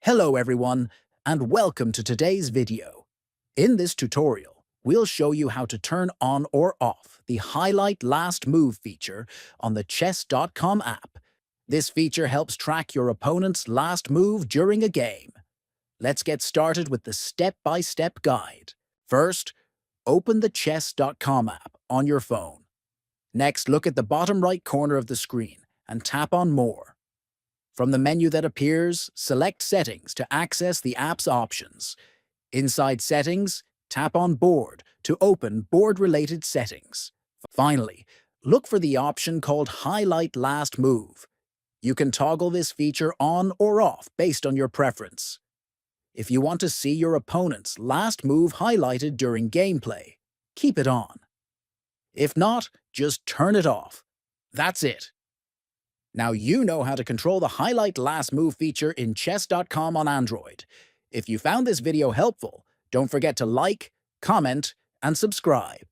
Hello everyone, and welcome to today's video. In this tutorial, we'll show you how to turn on or off the Highlight Last Move feature on the Chess.com app. This feature helps track your opponent's last move during a game. Let's get started with the step-by-step guide. First, open the Chess.com app on your phone. Next, look at the bottom right corner of the screen and tap on More. From the menu that appears, select Settings to access the app's options. Inside Settings, tap on Board to open board-related settings. Finally, look for the option called Highlight Last Move. You can toggle this feature on or off based on your preference. If you want to see your opponent's last move highlighted during gameplay, keep it on. If not, just turn it off. That's it. Now you know how to control the Highlight Last Move feature in Chess.com on Android. If you found this video helpful, don't forget to like, comment, and subscribe.